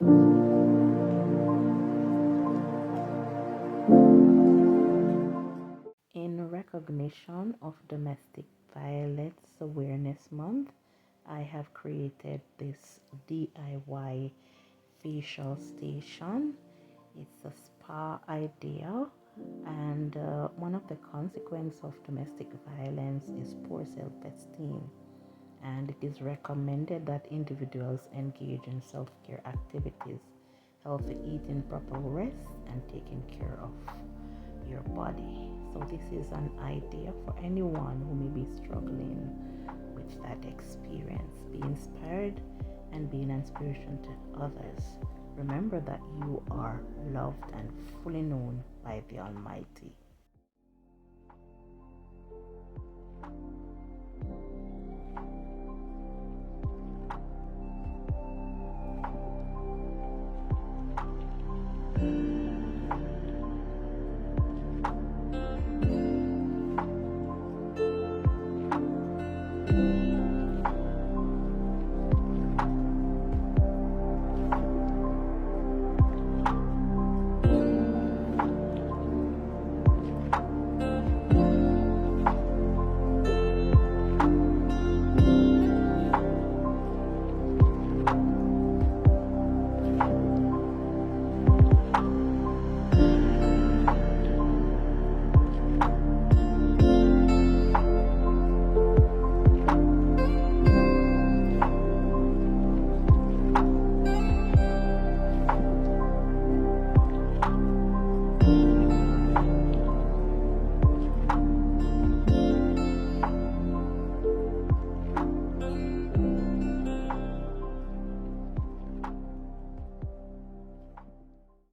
In recognition of Domestic Violence Awareness Month, I have created this DIY facial station. It's a spa idea, and one of the consequences of domestic violence is poor self-esteem. And it is recommended that individuals engage in self-care activities, healthy eating, proper rest, and taking care of your body. So this is an idea for anyone who may be struggling with that experience. Be inspired and be an inspiration to others. Remember that you are loved and fully known by the Almighty.